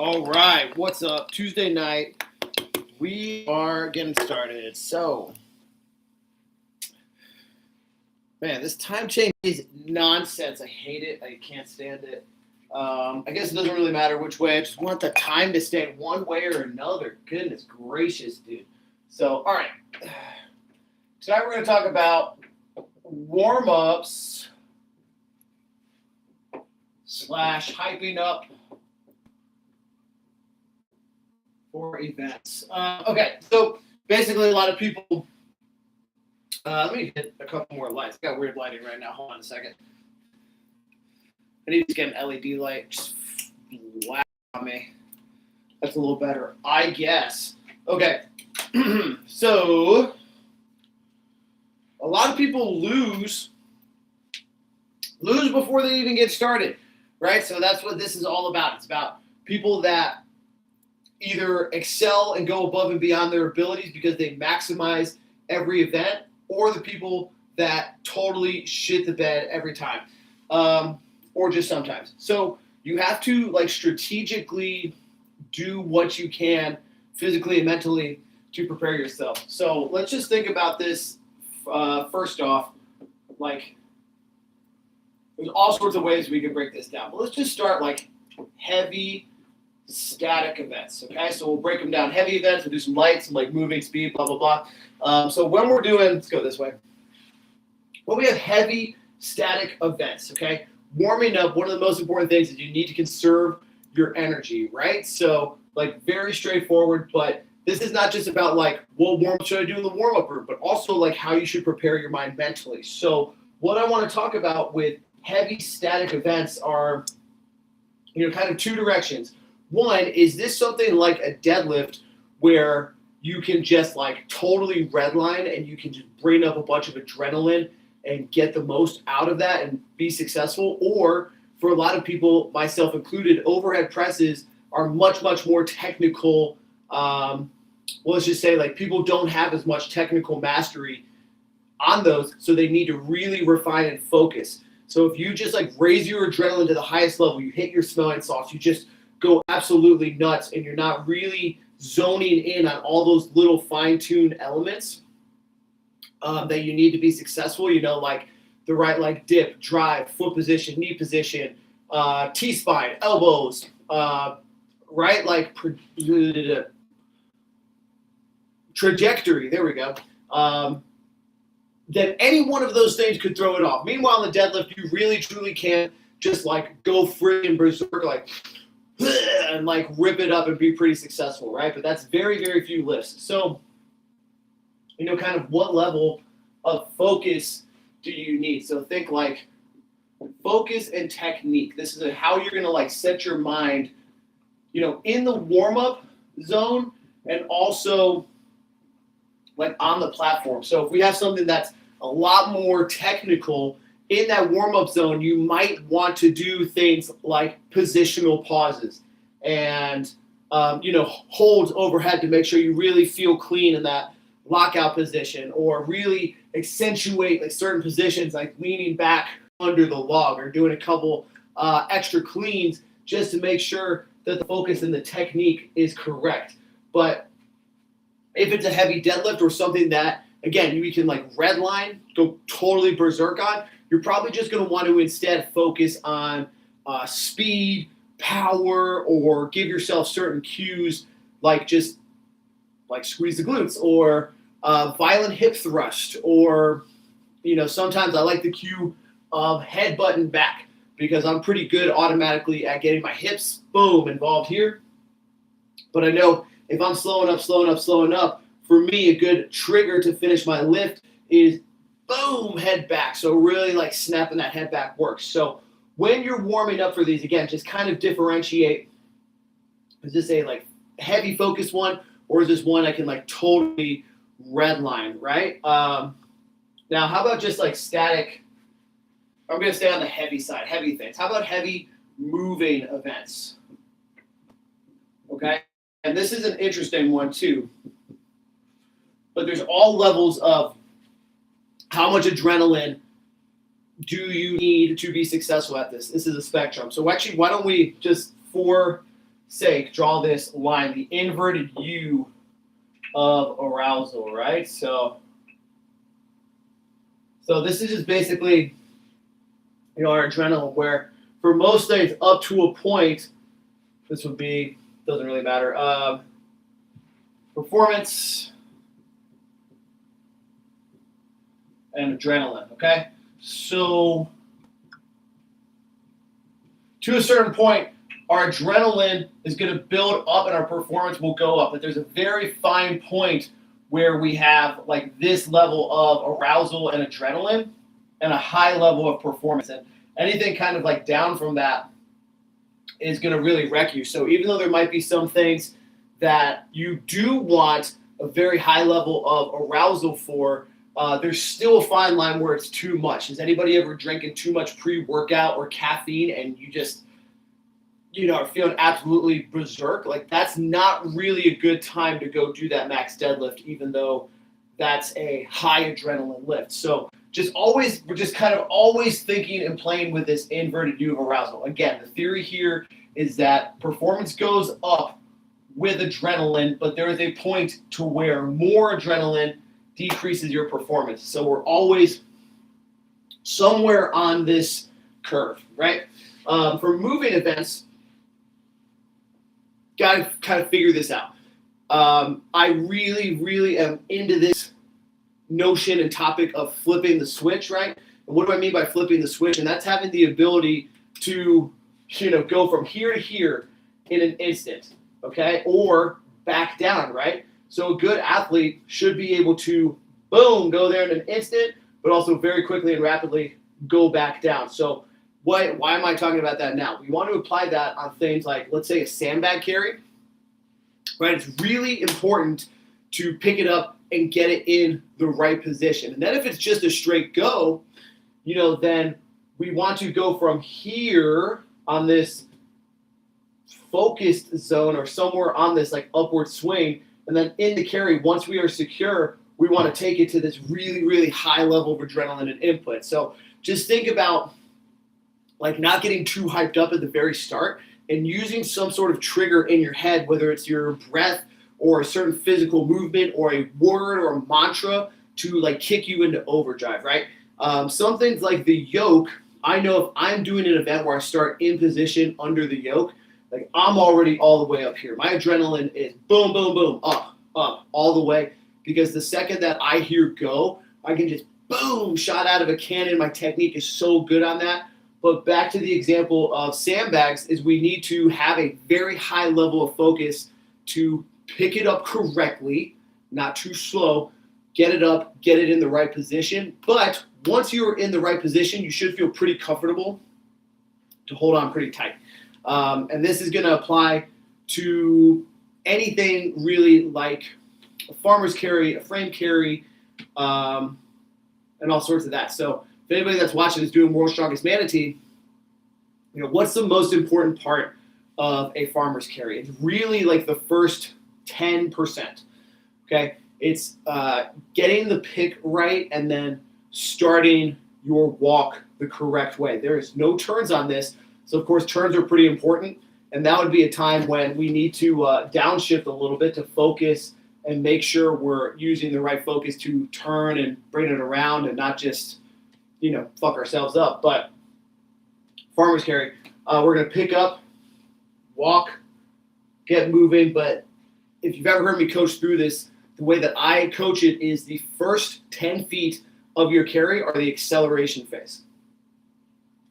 All right, what's up? Tuesday night, we are getting started. So, man, this time change is nonsense. I hate it. I can't stand it. I guess it doesn't really matter which way. I just want the time to stay one way or another. Goodness gracious, dude. So, all right. Tonight we're going to talk about warm-ups / hyping up for events. Okay, so basically a lot of people, let me hit a couple more lights. I got weird lighting right now. Hold on a second. I need to get an LED light. Just flash on me. That's a little better, I guess. Okay, so a lot of people lose before they even get started, right? So that's what this is all about. It's about people that either excel and go above and beyond their abilities because they maximize every event, or the people that totally shit the bed every time, or just sometimes. So you have to strategically do what you can physically and mentally to prepare yourself. So let's just think about this first off. There's all sorts of ways we can break this down, but let's just start heavy static events. Okay, so we'll break them down. Heavy events, we'll do some light, some moving, speed, blah blah blah. So when we're doing, let's go this way. When we have heavy static events, okay, warming up, one of the most important things is you need to conserve your energy, right? So very straightforward, but this is not just about what warm up should I do in the warm up room, but also how you should prepare your mind mentally. So what I want to talk about with heavy static events are kind of two directions. One, is this something like a deadlift where you can just totally redline and you can just bring up a bunch of adrenaline and get the most out of that and be successful? Or for a lot of people, myself included, overhead presses are much, much more technical. Let's just say people don't have as much technical mastery on those, so they need to really refine and focus. So if you just raise your adrenaline to the highest level, you hit your smelling salts, you just go absolutely nuts, and you're not really zoning in on all those little fine-tuned elements that you need to be successful, the right dip, drive, foot position, knee position, T-spine, elbows, right, trajectory, there we go, then any one of those things could throw it off. Meanwhile, in the deadlift, you really, truly can't just go friggin' berserk, and rip it up and be pretty successful, right? But that's very, very few lifts. So, kind of what level of focus do you need? So think focus and technique. This is how you're going to set your mind, in the warm-up zone and also on the platform. So if we have something that's a lot more technical in that warm-up zone, you might want to do things like positional pauses and, holds overhead to make sure you really feel clean in that lockout position, or really accentuate certain positions like leaning back under the log or doing a couple extra cleans just to make sure that the focus and the technique is correct. But if it's a heavy deadlift or something that, again, you can redline, go totally berserk on, you're probably just going to want to instead focus on speed, power, or give yourself certain cues just squeeze the glutes, or violent hip thrust, or sometimes I like the cue of head button back because I'm pretty good automatically at getting my hips, boom, involved here. But I know if I'm slowing up, for me, a good trigger to finish my lift is boom, head back. So really snapping that head back works. So when you're warming up for these, again, just kind of differentiate. Is this a heavy focus one, or is this one I can totally redline, right? Now, how about just static? I'm going to stay on the heavy side, heavy things. How about heavy moving events? Okay, and this is an interesting one too. But there's all levels of how much adrenaline do you need to be successful at this. This is a spectrum. So actually, why don't we just, for sake, draw this line, the inverted U of arousal, right? So this is just basically, our adrenaline, where for most things up to a point, this would be, doesn't really matter, performance and adrenaline, okay? So to a certain point, our adrenaline is going to build up and our performance will go up. But there's a very fine point where we have like this level of arousal and adrenaline and a high level of performance. And anything kind of like down from that is going to really wreck you. So even though there might be some things that you do want a very high level of arousal for, there's still a fine line where it's too much. Has anybody ever drinking too much pre-workout or caffeine and you just, are feeling absolutely berserk? Like, that's not really a good time to go do that max deadlift, even though that's a high adrenaline lift. So we're just kind of always thinking and playing with this inverted U of arousal. Again, the theory here is that performance goes up with adrenaline, but there is a point to where more adrenaline decreases your performance. So we're always somewhere on this curve, right? For moving events, got to kind of figure this out. I really, really am into this notion and topic of flipping the switch, right? And what do I mean by flipping the switch? And that's having the ability to, go from here to here in an instant, okay? Or back down, right? So a good athlete should be able to, boom, go there in an instant, but also very quickly and rapidly go back down. So why am I talking about that now? We want to apply that on things like, let's say, a sandbag carry, right? It's really important to pick it up and get it in the right position. And then if it's just a straight go, then we want to go from here on this focused zone or somewhere on this like upward swing. And then in the carry, once we are secure, we want to take it to this really, really high level of adrenaline and input. So just think about like not getting too hyped up at the very start and using some sort of trigger in your head, whether it's your breath or a certain physical movement or a word or a mantra to like kick you into overdrive, right? Some things like the yoke, I know if I'm doing an event where I start in position under the yoke, like I'm already all the way up here. My adrenaline is boom, boom, boom, up, all the way. Because the second that I hear go, I can just boom, shot out of a cannon. My technique is so good on that. But back to the example of sandbags is we need to have a very high level of focus to pick it up correctly, not too slow, get it up, get it in the right position. But once you're in the right position, you should feel pretty comfortable to hold on pretty tight. And this is going to apply to anything really like a farmer's carry, a frame carry, and all sorts of that. So if anybody that's watching is doing World's Strongest Manatee, what's the most important part of a farmer's carry? It's really like the first 10%, okay? It's getting the pick right and then starting your walk the correct way. There is no turns on this. So, of course, turns are pretty important. And that would be a time when we need to downshift a little bit to focus and make sure we're using the right focus to turn and bring it around and not just, fuck ourselves up. But farmer's carry, we're going to pick up, walk, get moving. But if you've ever heard me coach through this, the way that I coach it is the first 10 feet of your carry are the acceleration phase.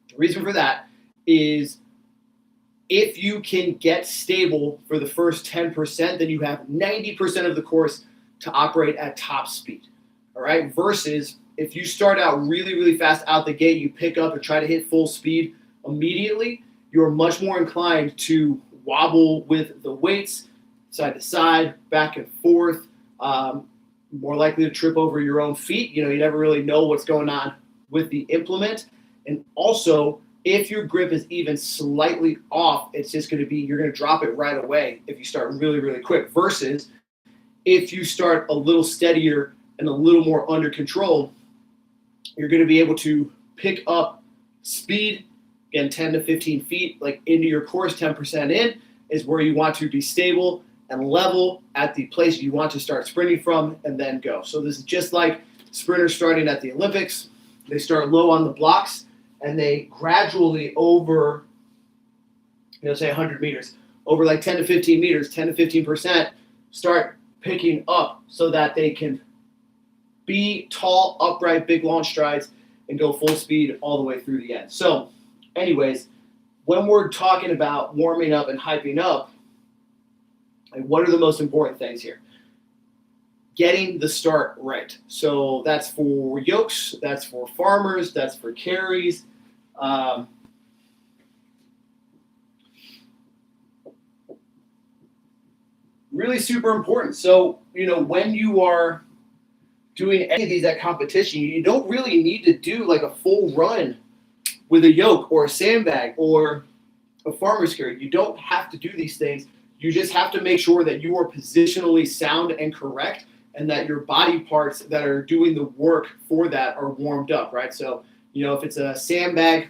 The reason for that is if you can get stable for the first 10%, then you have 90% of the course to operate at top speed, all right? Versus if you start out really, really fast out the gate, you pick up and try to hit full speed immediately, you're much more inclined to wobble with the weights, side to side, back and forth, more likely to trip over your own feet. You never really know what's going on with the implement. And also, if your grip is even slightly off, it's just going to be, you're going to drop it right away if you start really, really quick. Versus if you start a little steadier and a little more under control, you're going to be able to pick up speed, again, 10 to 15 feet, like into your course, 10% in, is where you want to be stable and level at the place you want to start sprinting from and then go. So this is just like sprinters starting at the Olympics. They start low on the blocks and they gradually over, say 100 meters, over like 10 to 15 meters, 10 to 15%, start picking up so that they can be tall, upright, big, long strides and go full speed all the way through the end. So anyways, when we're talking about warming up and hyping up, like what are the most important things here? Getting the start right. So that's for yokes, that's for farmers, that's for carries. Really super important. So, when you are doing any of these at competition, you don't really need to do like a full run with a yoke or a sandbag or a farmer's carry. You don't have to do these things. You just have to make sure that you are positionally sound and correct and that your body parts that are doing the work for that are warmed up, right? So, if it's a sandbag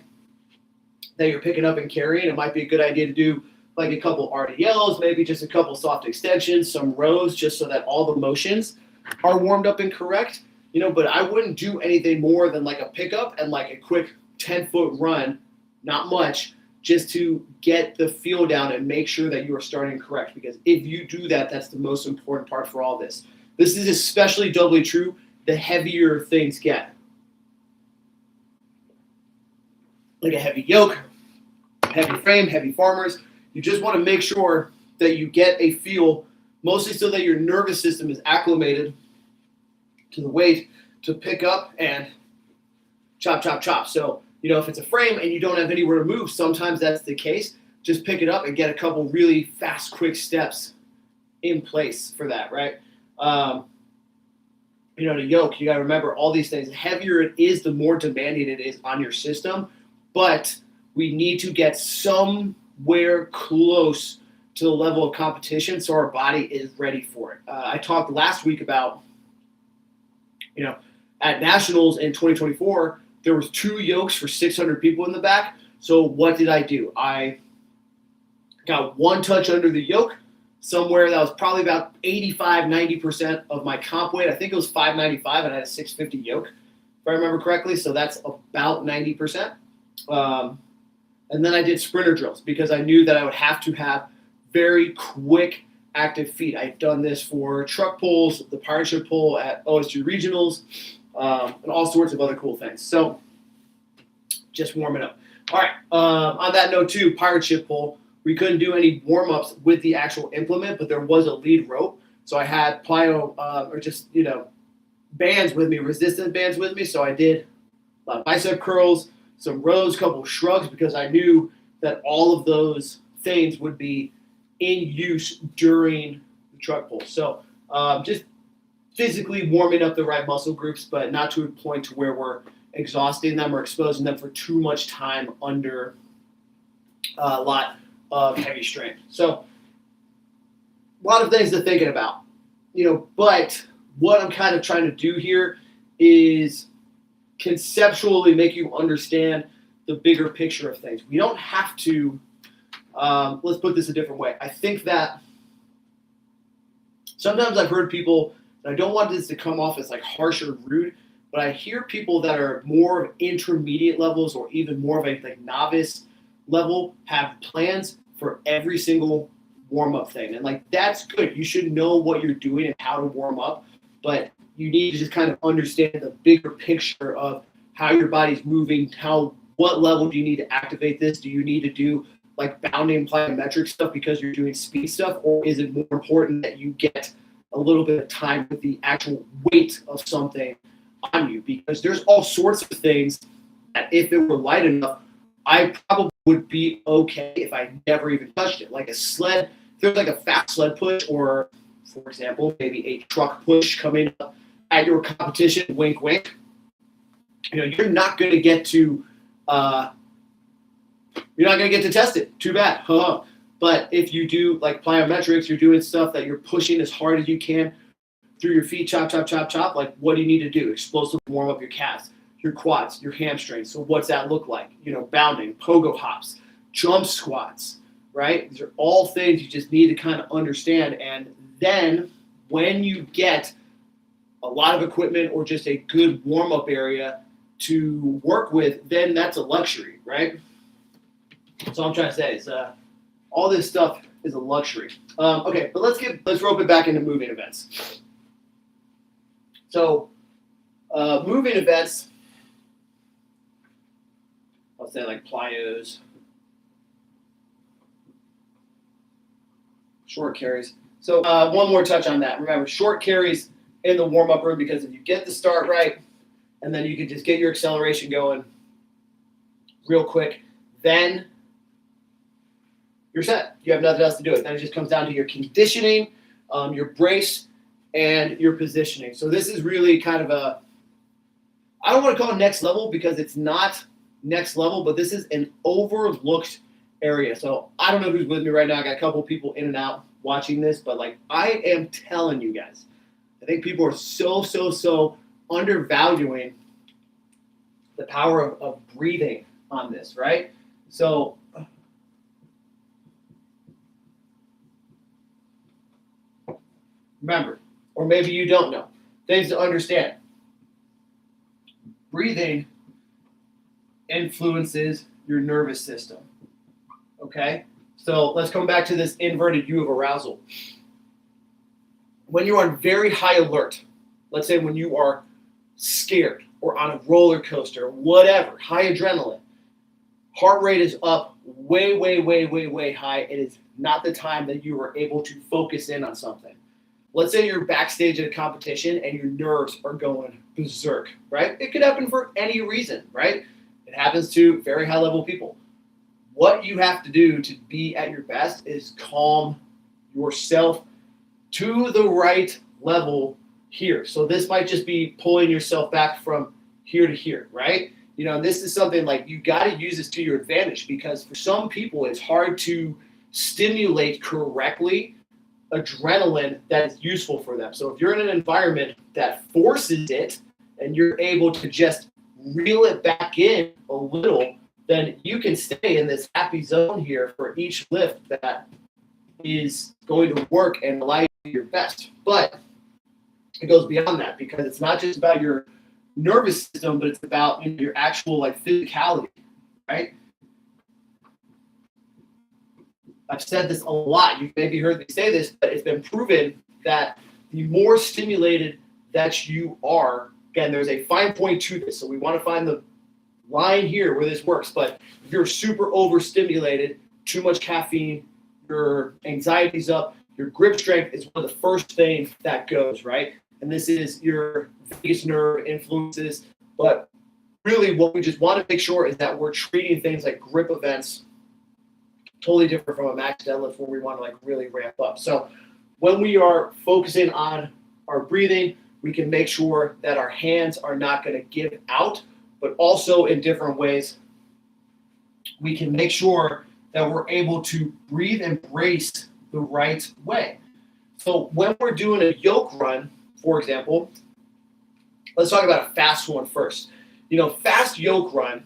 that you're picking up and carrying, it might be a good idea to do like a couple RDLs, maybe just a couple soft extensions, some rows, just so that all the motions are warmed up and correct, but I wouldn't do anything more than like a pickup and like a quick 10-foot run, not much, just to get the feel down and make sure that you are starting correct. Because if you do that, that's the most important part for all this. This is especially doubly true the heavier things get. Like a heavy yoke, heavy frame, heavy farmers. You just want to make sure that you get a feel, mostly so that your nervous system is acclimated to the weight to pick up and chop, chop, chop. So, if it's a frame and you don't have anywhere to move, sometimes that's the case. Just pick it up and get a couple really fast, quick steps in place for that, right? The yoke, you got to remember all these things. The heavier it is, the more demanding it is on your system. But we need to get somewhere close to the level of competition so our body is ready for it. I talked last week about, at Nationals in 2024, there was 2 yokes for 600 people in the back. So what did I do? I got 1 touch under the yoke, somewhere that was probably about 85, 90% of my comp weight. I think it was 595 and I had a 650 yoke, if I remember correctly. So that's about 90%. And then I did sprinter drills because I knew that I would have to have very quick active feet. I've done this for truck pulls, the pirate ship pull at OSU regionals, and all sorts of other cool things. So just warming up. All right. On that note too, pirate ship pull, we couldn't do any warm-ups with the actual implement, but there was a lead rope. So I had plyo bands with me, resistance bands with me. So I did a lot of bicep curls, some rows, couple shrugs, because I knew that all of those things would be in use during the truck pull. So just physically warming up the right muscle groups, but not to a point to where we're exhausting them or exposing them for too much time under a lot of heavy strain. So a lot of things to thinking about, but what I'm kind of trying to do here is conceptually make you understand the bigger picture of things. We don't have to, let's put this a different way. I think that sometimes I've heard people, and I don't want this to come off as like harsh or rude, but I hear people that are more of intermediate levels or even more of a like novice level have plans for every single warm-up thing. And like, that's good. You should know what you're doing and how to warm up, but you need to just kind of understand the bigger picture of how your body's moving, what level do you need to activate this? Do you need to do like bounding plyometric stuff because you're doing speed stuff, or is it more important that you get a little bit of time with the actual weight of something on you? Because there's all sorts of things that if it were light enough, I probably would be okay if I never even touched it. Like a sled, if there's like a fast sled push, or for example, maybe a truck push coming up at your competition, wink, wink, you're not going to get to test it. Too bad. But if you do like plyometrics, you're doing stuff that you're pushing as hard as you can through your feet, chop, chop, chop, chop. Like, what do you need to do? Explosive warm up your calves, your quads, your hamstrings. So what's that look like? Bounding, pogo hops, jump squats, right? These are all things you just need to kind of understand. And then when you get a lot of equipment or just a good warm-up area to work with, then that's a luxury, right? That's all I'm trying to say is all this stuff is a luxury. Okay, but let's rope it back into moving events. So moving events, I'll say like plyos, short carries. So one more touch on that. Remember, short carries in the warm-up room, because if you get the start right, and then you can just get your acceleration going real quick, then you're set. You have nothing else to do it. Then it just comes down to your conditioning, your brace, and your positioning. So this is really kind of I don't want to call it next level because it's not next level, but this is an overlooked area. So I don't know who's with me right now. I got a couple people in and out watching this, but like I am telling you guys, I think people are so undervaluing the power of breathing on this, right? So remember, or maybe you don't know, things to understand. Breathing influences your nervous system, okay? So let's come back to this inverted U of arousal. When you're on very high alert, let's say when you are scared or on a roller coaster, whatever, high adrenaline, heart rate is up way high. It is not the time that you are able to focus in on something. Let's say you're backstage at a competition and your nerves are going berserk, right? It could happen for any reason, right? It happens to very high level people. What you have to do to be at your best is calm yourself to the right level here. So this might just be pulling yourself back from here to here, right? You know, this is something like you got to use this to your advantage, because for some people it's hard to stimulate correctly adrenaline that is useful for them. So if you're in an environment that forces it and you're able to just reel it back in a little, then you can stay in this happy zone here for each lift that is going to work and allow you to do your best. But it goes beyond that, because it's not just about your nervous system, but it's about your actual like physicality, right? I've said this a lot. You've maybe heard me say this, but it's been proven that the more stimulated that you are, again, there's a fine point to this. So we want to find the line here where this works. But if you're super overstimulated, too much caffeine, your anxiety's up, your grip strength is one of the first things that goes, right? And this is your vagus nerve influences. But really what we just want to make sure is that we're treating things like grip events totally different from a max deadlift where we want to like really ramp up. So when we are focusing on our breathing, we can make sure that our hands are not going to give out, but also in different ways, we can make sure that we're able to breathe and brace the right way. So when we're doing a yoke run, for example, let's talk about a fast one first. You know, fast yoke run,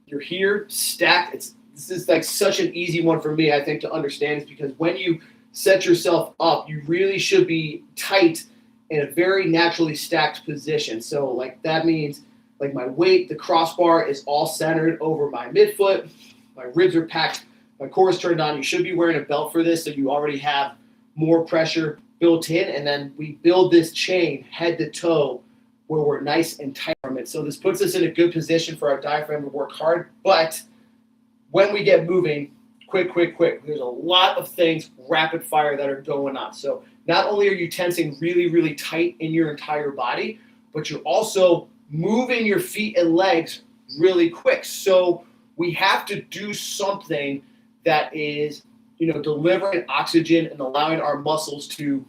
you're here stacked. This is like such an easy one for me, I think, to understand, is because when you set yourself up, you really should be tight in a very naturally stacked position. So like that means like my weight, the crossbar is all centered over my midfoot, my ribs are packed, my core is turned on. You should be wearing a belt for this, so you already have more pressure built in, and then we build this chain head to toe where we're nice and tight from it. So this puts us in a good position for our diaphragm to work hard, but when we get moving, quick, there's a lot of things rapid fire that are going on. So not only are you tensing really tight in your entire body, but you're also moving your feet and legs really quick. So we have to do something that is, delivering oxygen and allowing our muscles to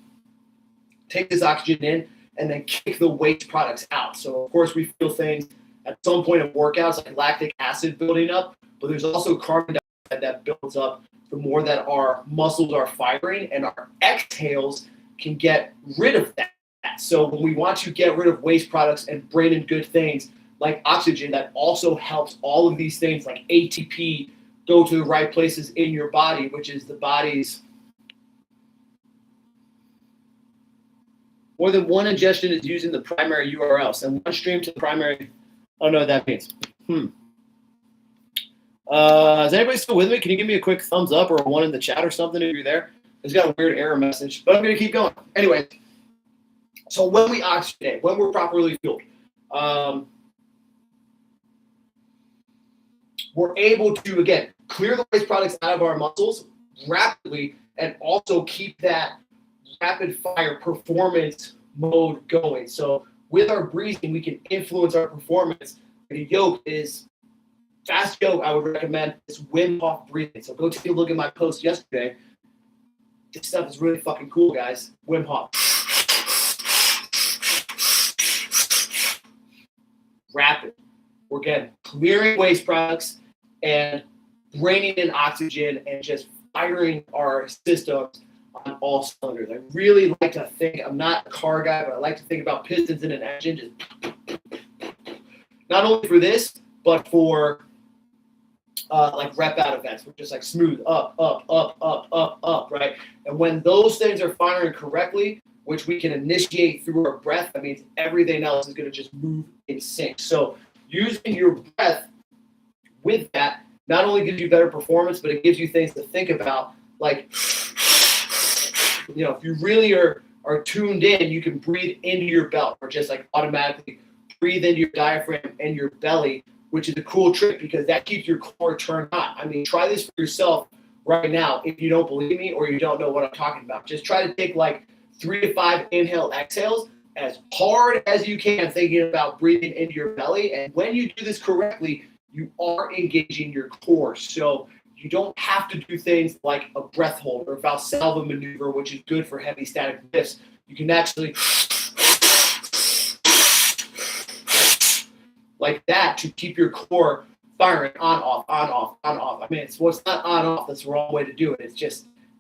take this oxygen in and then kick the waste products out. So of course we feel things at some point of workouts like lactic acid building up, but there's also carbon dioxide that builds up the more that our muscles are firing, and our exhales can get rid of that. So when we want to get rid of waste products and bring in good things like oxygen, that also helps all of these things like ATP go to the right places in your body, which is the body's. More than one ingestion is using the primary URL. Send one stream to the primary. I don't know what that means. Is anybody still with me? Can you give me a quick thumbs up or a one in the chat or something if you're there? It's got a weird error message, but I'm going to keep going. Anyway, so when we oxygenate, when we're properly fueled, we're able to, again, clear the waste products out of our muscles rapidly and also keep that rapid fire performance mode going. So with our breathing, we can influence our performance. The yoke is fast yoke. I would recommend is Wim Hof breathing. So go take a look at my post yesterday. This stuff is really fucking cool, guys. Wim Hof. Rapid. We're getting clearing waste products and bringing in oxygen and just firing our systems on all cylinders. I really like to think, I'm not a car guy, but I like to think about pistons in an engine, just not only for this, but for like rep out events. We're just like smooth up, right? And when those things are firing correctly, which we can initiate through our breath, that means everything else is going to just move in sync. So using your breath with that not only gives you better performance, but it gives you things to think about. Like, you know, if you really are tuned in, you can breathe into your belt or just like automatically breathe into your diaphragm and your belly, which is a cool trick because that keeps your core turned on. I mean, try this for yourself right now if you don't believe me or you don't know what I'm talking about. Just try to take like 3 to 5 inhale exhales as hard as you can, thinking about breathing into your belly. And when you do this correctly, you are engaging your core. So you don't have to do things like a breath hold or Valsalva maneuver, which is good for heavy static lifts. You can actually like that to keep your core firing on, off, on, off, on, off. I mean, it's not on, off. That's the wrong way to do it.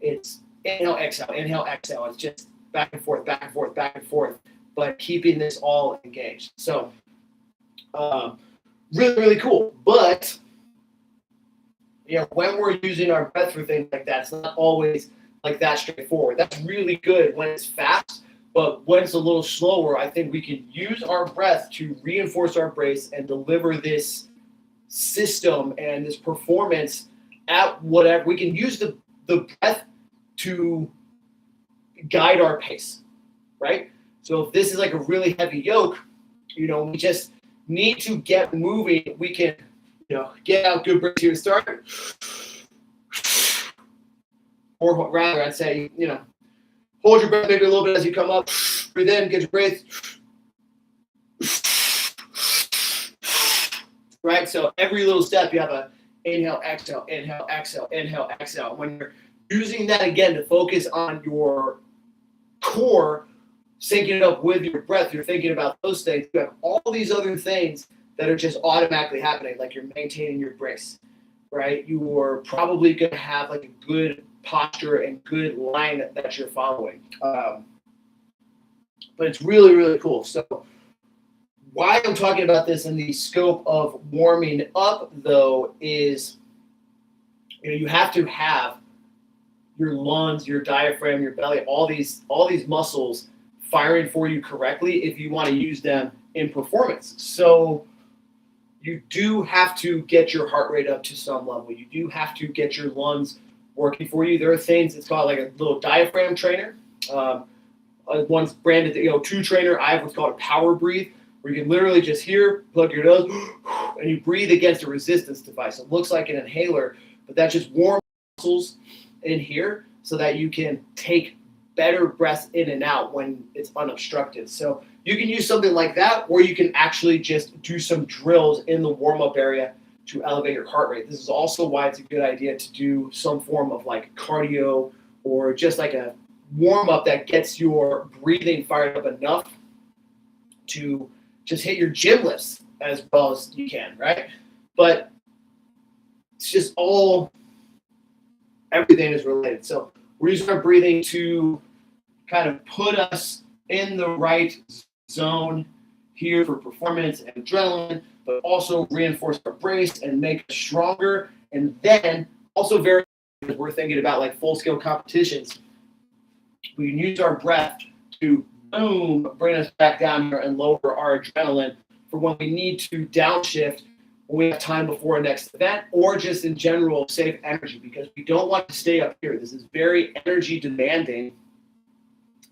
It's inhale, exhale, inhale, exhale. It's just back and forth, back and forth, back and forth, but keeping this all engaged. So really, really cool. But you know, when we're using our breath for things like that, it's not always like that straightforward. That's really good when it's fast, but when it's a little slower, I think we can use our breath to reinforce our brace and deliver this system and this performance at whatever. We can use the breath to guide our pace, right? So if this is like a really heavy yoke, you know, we just need to get moving. We can, you know, get out good breaths here to start. Or rather, I'd say, you know, hold your breath maybe a little bit as you come up. Breathe in, get your breath. Right? So every little step, you have a inhale, exhale, inhale, exhale, inhale, exhale. When you're using that again to focus on your core, syncing it up with your breath, you're thinking about those things. You have all these other things that are just automatically happening, like you're maintaining your brace, right? You are probably going to have like a good posture and good line that you're following. But it's really, really cool. So why I'm talking about this in the scope of warming up, though, is, you know, you have to have your lungs, your diaphragm, your belly, all these muscles firing for you correctly if you want to use them in performance. So you do have to get your heart rate up to some level. You do have to get your lungs working for you. There are things, it's called like a little diaphragm trainer. One's branded, you know, 2 trainer. I have what's called a power breathe, where you can literally just here, plug your nose, and you breathe against a resistance device. It looks like an inhaler, but that just warms muscles in here so that you can take better breaths in and out when it's unobstructed. So you can use something like that, or you can actually just do some drills in the warm-up area to elevate your heart rate. This is also why it's a good idea to do some form of like cardio or just like a warm-up that gets your breathing fired up enough to just hit your gym lifts as well as you can, right? But it's just everything is related. So we're using our breathing to kind of put us in the right zone here for performance and adrenaline, but also reinforce our brace and make us stronger And then also very, as we're thinking about like full-scale competitions, we can use our breath to boom, bring us back down here and lower our adrenaline for when we need to downshift when we have time before a next event, or just in general save energy, because we don't want to stay up here. This is very energy demanding.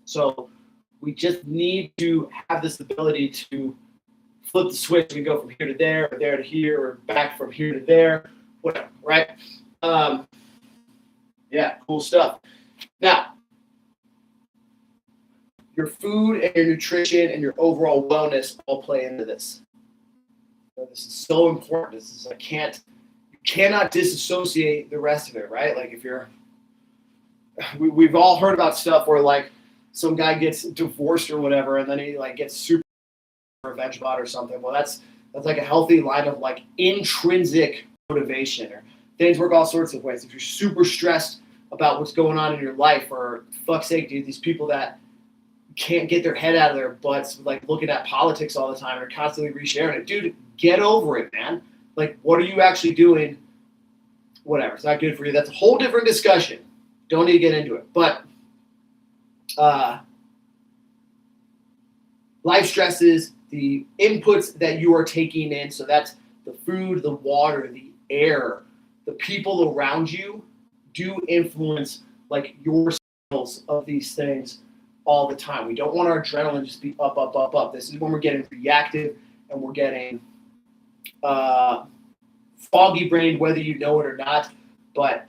So we just need to have this ability to flip the switch and go from here to there, or there to here, or back from here to there, whatever, right? Yeah, cool stuff. Now, your food and your nutrition and your overall wellness all play into this. This is so important. This is you cannot disassociate the rest of it, right? Like if we've all heard about stuff where like some guy gets divorced or whatever, and then he like gets super revenge bot or something. Well, that's like a healthy line of like intrinsic motivation, or things work all sorts of ways. If you're super stressed about what's going on in your life, or fuck's sake, dude, these people that can't get their head out of their butts, like looking at politics all the time or constantly resharing it. Dude, get over it, man. Like, what are you actually doing? Whatever. It's not good for you. That's a whole different discussion. Don't need to get into it. But life stresses, the inputs that you are taking in, so that's the food, the water, the air, the people around you, do influence like your skills of these things all the time. We don't want our adrenaline just be up, up, up, up. This is when we're getting reactive and we're getting foggy brained, whether you know it or not. But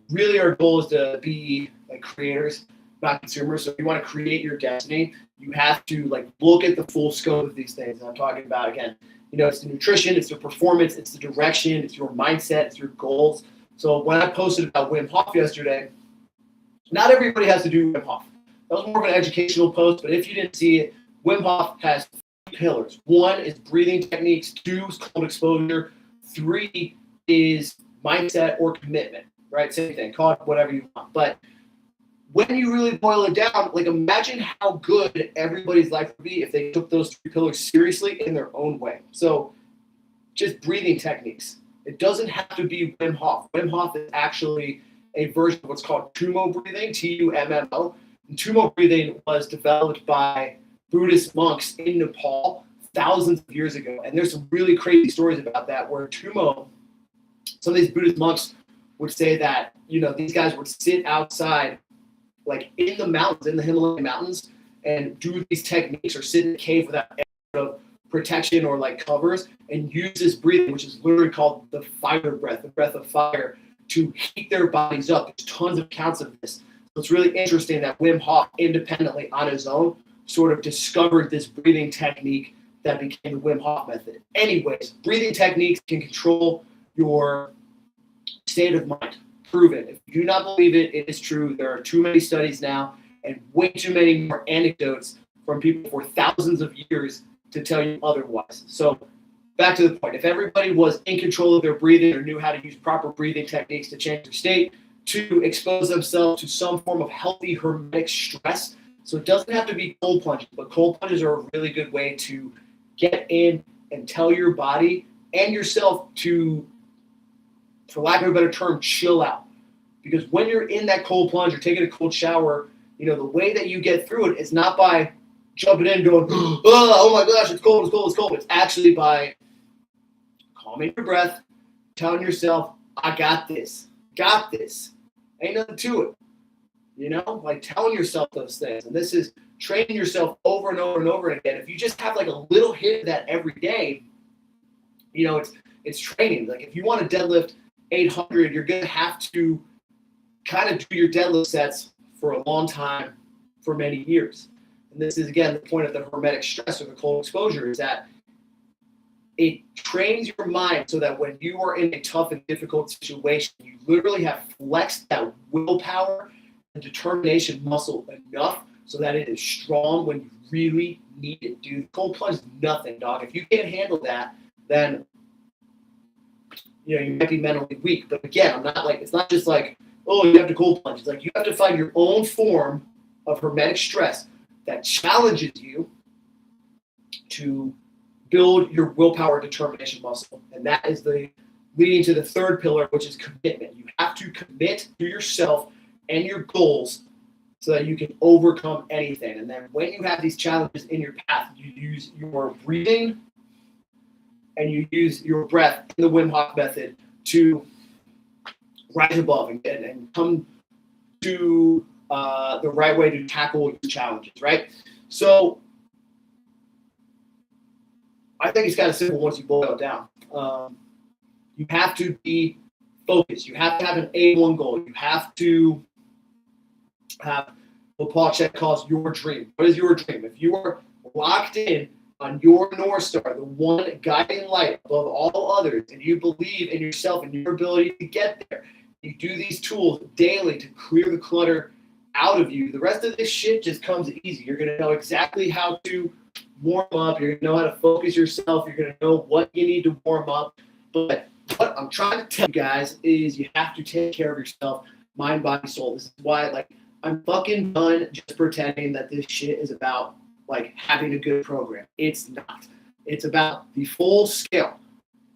really our goal is to be like creators, not consumers. So if you want to create your destiny, you have to like look at the full scope of these things. And I'm talking about, again, it's the nutrition, it's the performance, it's the direction, it's your mindset, it's your goals. So when I posted about Wim Hof yesterday, not everybody has to do Wim Hof. That was more of an educational post, but if you didn't see it, Wim Hof has 3 pillars. 1 is breathing techniques, 2 is cold exposure, 3 is mindset or commitment, right? Same thing, call it whatever you want. But when you really boil it down, like imagine how good everybody's life would be if they took those 3 pillars seriously in their own way. So just breathing techniques. It doesn't have to be Wim Hof. Wim Hof is actually a version of what's called Tummo breathing, Tummo. And Tummo breathing was developed by Buddhist monks in Nepal thousands of years ago. And there's some really crazy stories about that, where Tummo, some of these Buddhist monks would say that, these guys would sit outside, like in the mountains, in the Himalayan mountains, and do these techniques, or sit in a cave without any sort of protection or like covers, and use this breathing, which is literally called the fire breath, the breath of fire, to heat their bodies up. There's tons of accounts of this. So it's really interesting that Wim Hof, independently on his own, sort of discovered this breathing technique that became the Wim Hof method. Anyways, breathing techniques can control your state of mind. Proven. If you do not believe it, it is true. There are too many studies now and way too many more anecdotes from people for thousands of years to tell you otherwise. So back to the point. If everybody was in control of their breathing or knew how to use proper breathing techniques to change their state, to expose themselves to some form of healthy hermetic stress. So it doesn't have to be cold plunges, but cold plunges are a really good way to get in and tell your body and yourself to, for lack of a better term, chill out. Because when you're in that cold plunge or taking a cold shower, the way that you get through it is not by jumping in and going, oh my gosh, it's cold, it's cold, it's cold. It's actually by calming your breath, telling yourself, I got this. Ain't nothing to it. Like telling yourself those things. And this is training yourself over and over and over again. If you just have like a little hit of that every day, it's training. Like if you want to deadlift 800, you're going to have to kind of do your deadlift sets for a long time, for many years. And this is, again, the point of the hermetic stress or the cold exposure, is that it trains your mind so that when you are in a tough and difficult situation, you literally have flexed that willpower and determination muscle enough so that it is strong when you really need it, dude. Cold plunge is nothing, dog. If you can't handle that, then you might be mentally weak. But again, I'm not like, it's not just like, oh, you have to cold plunge. It's like you have to find your own form of hermetic stress that challenges you to build your willpower determination muscle. And that is the leading to the third pillar, which is commitment. You have to commit to yourself and your goals so that you can overcome anything. And then when you have these challenges in your path, you use your breathing and you use your breath in the Wim Hof method to rise above and come to the right way to tackle these challenges, right? So I think it's kind of simple once you boil it down. You have to be focused. You have to have an A1 goal. You have to have what Paul Chek calls your dream. What is your dream? If you are locked in on your North Star, the one guiding light above all others, and you believe in yourself and your ability to get there, you do these tools daily to clear the clutter out of you, the rest of this shit just comes easy. You're going to know exactly how to warm up. You're going to know how to focus yourself. You're going to know what you need to warm up. But what I'm trying to tell you guys is you have to take care of yourself, mind, body, soul. This is why, I'm fucking done just pretending that this shit is about, having a good program. It's not. It's about the full scale.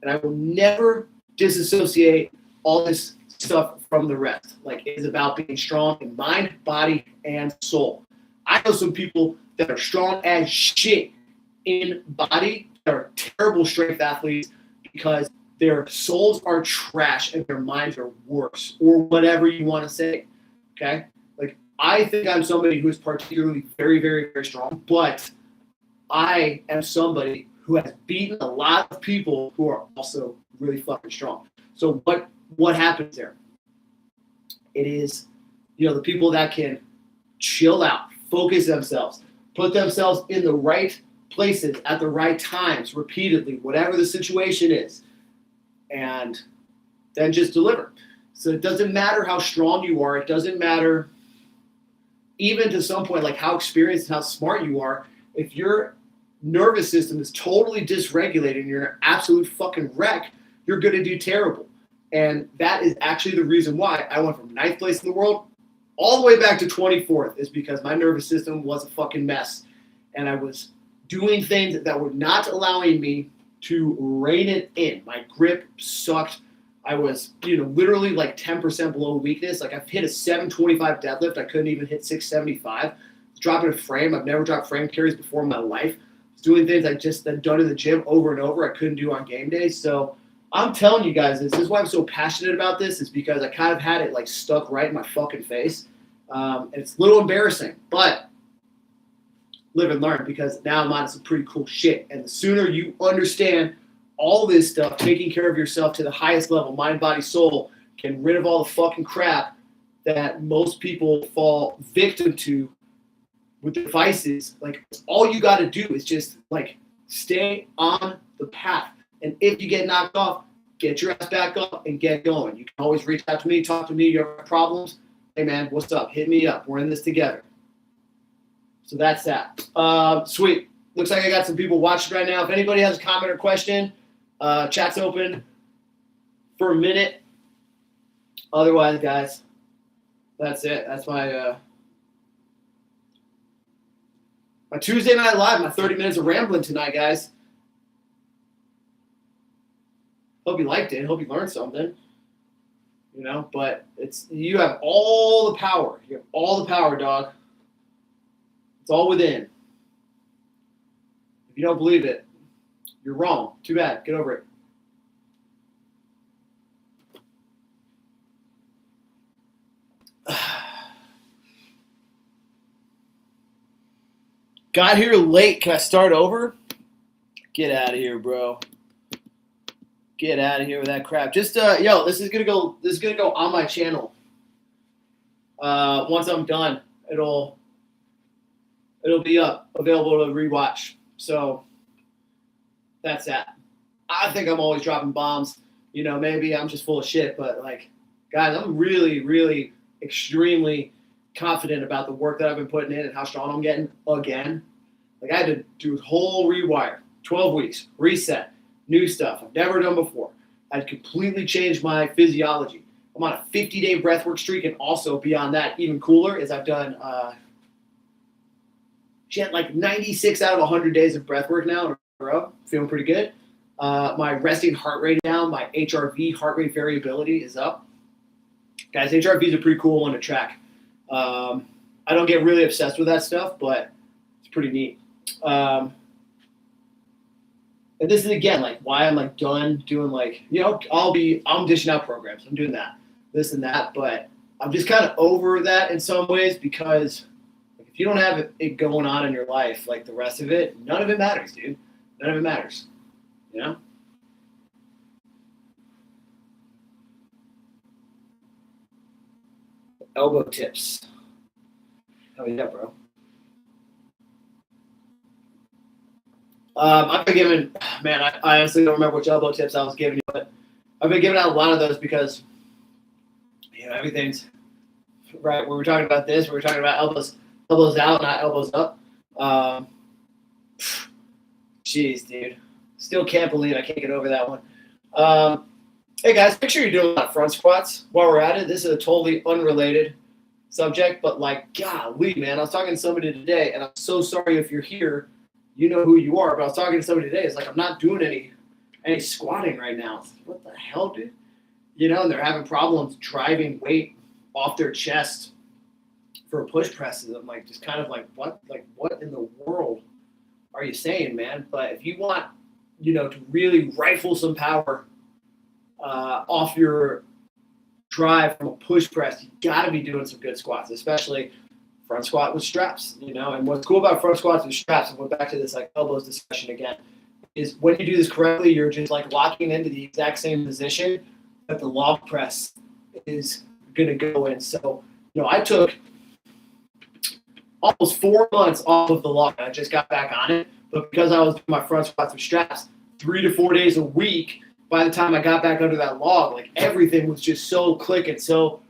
And I will never disassociate all this stuff from the rest. It is about being strong in mind, body, and soul. I know some people that are strong as shit in body that are terrible strength athletes because their souls are trash and their minds are worse, or whatever you want to say. Okay? I think I'm somebody who is particularly very, very, very strong, but I am somebody who has beaten a lot of people who are also really fucking strong. So what happens there? It is, the people that can chill out, focus themselves, put themselves in the right places at the right times, repeatedly, whatever the situation is, and then just deliver. So it doesn't matter how strong you are. It doesn't matter even to some point, how experienced and how smart you are. If your nervous system is totally dysregulated and you're an absolute fucking wreck, you're going to do terrible. And that is actually the reason why I went from 9th place in the world all the way back to 24th, is because my nervous system was a fucking mess. And I was doing things that were not allowing me to rein it in. My grip sucked. I was, literally 10% below weakness. I've hit a 725 deadlift. I couldn't even hit 675. Dropping a frame. I've never dropped frame carries before in my life. Doing things I just had done in the gym over and over I couldn't do on game days. So I'm telling you guys, this is why I'm so passionate about this, is because I kind of had it stuck right in my fucking face. And it's a little embarrassing, but live and learn, because now I'm on some pretty cool shit. And the sooner you understand all this stuff, taking care of yourself to the highest level, mind, body, soul, getting rid of all the fucking crap that most people fall victim to with devices, all you got to do is just stay on the path. And if you get knocked off, get your ass back up and get going. You can always reach out to me, talk to me. You have problems? Hey man, what's up? Hit me up. We're in this together. So that's that. Sweet. Looks like I got some people watching right now. If anybody has a comment or question, chat's open for a minute. Otherwise, guys, that's it. That's my my Tuesday Night Live, my 30 minutes of rambling tonight, guys. Hope you liked it. Hope you learned something. But you have all the power. You have all the power, dog. It's all within. If you don't believe it, you're wrong. Too bad. Get over it. Got here late. Can I start over? Get out of here, bro. Get out of here with that crap. Just this is gonna go on my channel. Once I'm done, it'll be up, available to rewatch. So that's that. I think I'm always dropping bombs. Maybe I'm just full of shit, but guys, I'm really, really extremely confident about the work that I've been putting in and how strong I'm getting again. I had to do a whole rewire, 12 weeks, reset, new stuff I've never done before. I'd completely changed my physiology. I'm on a 50-day breathwork streak, and also beyond that, even cooler, is I've done 96 out of 100 days of breathwork now in a row, feeling pretty good. My resting heart rate down. My HRV, heart rate variability, is up. Guys, HRV is a pretty cool one to track. I don't get really obsessed with that stuff, but it's pretty neat. And this is again like why I'm like done doing like, you know, I'm dishing out programs. I'm doing that, this and that, but I'm just kind of over that in some ways because if you don't have it going on in your life, like the rest of it, none of it matters, dude. None of it matters. You know? Elbow tips. Oh yeah, bro. I've been giving, man, I honestly don't remember which elbow tips I was giving you, but I've been giving out a lot of those because, you know, everything's right. When we're talking about this, we were talking about elbows out, not elbows up. Jeez, dude. Still can't believe I can't get over that one. Hey, guys, make sure you're doing a lot of front squats while we're at it. This is a totally unrelated subject, but like, golly, man, I was talking to somebody today, and I'm so sorry if you're here. You know who you are, but I was talking to somebody today. It's like, I'm not doing any squatting right now. What the hell, dude? You know, and they're having problems driving weight off their chest for push presses. I'm like, just kind of like, what in the world are you saying, man? But if you want, you know, to really rifle some power off your drive from a push press, you got to be doing some good squats, especially front squat with straps, you know. And what's cool about front squats with straps, and we're back to this like elbows discussion again, is when you do this correctly, you're just like locking into the exact same position that the log press is going to go in. So, you know, I took almost 4 months off of the log. I just got back on it, but because I was doing my front squats with straps 3 to 4 days a week, by the time I got back under that log, like everything was just so clicking, so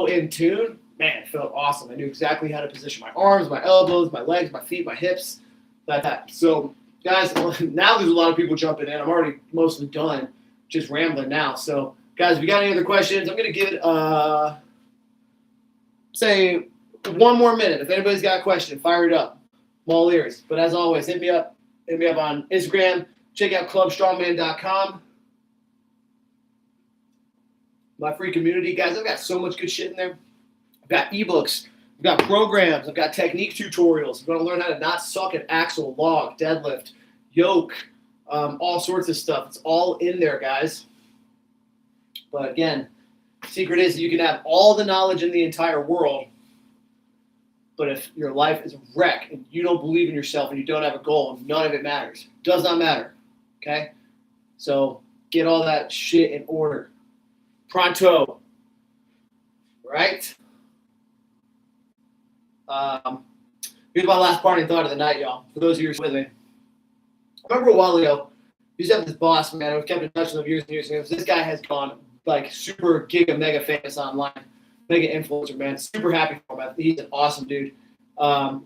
in tune. Man, it felt awesome. I knew exactly how to position my arms, my elbows, my legs, my feet, my hips, like that. So, guys, now there's a lot of people jumping in. I'm already mostly done just rambling now. So, guys, if you got any other questions, I'm going to give it, say, 1 more minute. If anybody's got a question, fire it up. I'm all ears. But as always, hit me up on Instagram. Check out clubstrongman.com. My free community, guys. I've got so much good shit in there. I've got ebooks. I've got programs. I've got technique tutorials. I'm going to learn how to not suck at axle, log, deadlift, yoke, all sorts of stuff. It's all in there, guys. But again, the secret is you can have all the knowledge in the entire world, but if your life is a wreck and you don't believe in yourself and you don't have a goal, none of it matters. Does not matter. Okay? So get all that shit in order. Pronto. Right? Here's my last parting thought of the night, y'all. For those of you who are with me. I remember a while ago, I used to have this boss, man. I've kept in touch with him years and years ago. This guy has gone like super giga mega famous online. Mega influencer, man. Super happy for him. He's an awesome dude.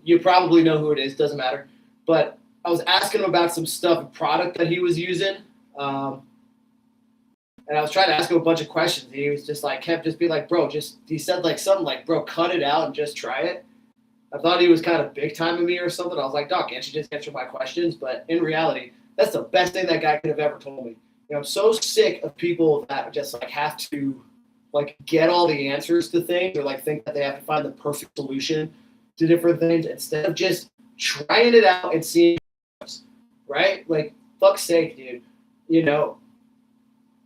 You probably know who it is. Doesn't matter. But I was asking him about some stuff, product that he was using. And I was trying to ask him a bunch of questions. He was just like, kept just being like, bro, he said like something like, bro, cut it out and just try it. I thought he was kind of big time in me or something. I was like, dog, can't you just answer my questions? But in reality, that's the best thing that guy could have ever told me. You know, I'm so sick of people that just like have to like get all the answers to things or like think that they have to find the perfect solution to different things instead of just trying it out and seeing, right? Like, fuck's sake, dude. You know,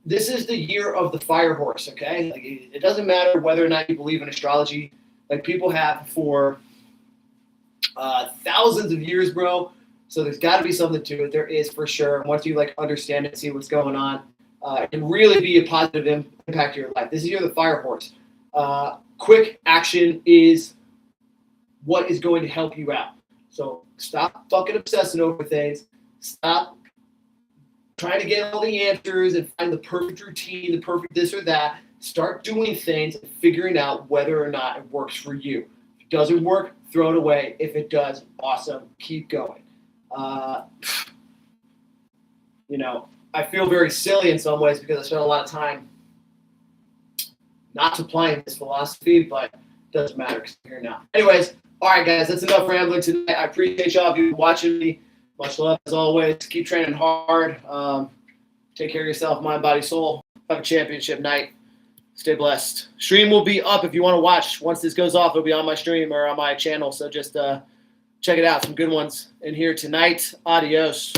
this is the year of the fire horse, okay? Like, it doesn't matter whether or not you believe in astrology. Like, people have for thousands of years, bro. So there's got to be something to it. There is for sure. And once you like understand it, see what's going on, it can really be a positive impact to your life. This is the year of the fire horse. Quick action is what is going to help you out. So stop fucking obsessing over things. Stop trying to get all the answers and find the perfect routine, the perfect this or that. Start doing things and figuring out whether or not it works for you. If it doesn't work, throw it away. If it does, awesome. Keep going. You know, I feel very silly in some ways because I spent a lot of time not applying this philosophy, but it doesn't matter because I'm here now. Anyways, all right, guys, that's enough rambling tonight. I appreciate y'all if you're watching me. Much love as always. Keep training hard. Take care of yourself, mind, body, soul. Have a championship night. Stay blessed. Stream will be up if you want to watch. Once this goes off, it'll be on my stream or on my channel. So just check it out. Some good ones in here tonight. Adios.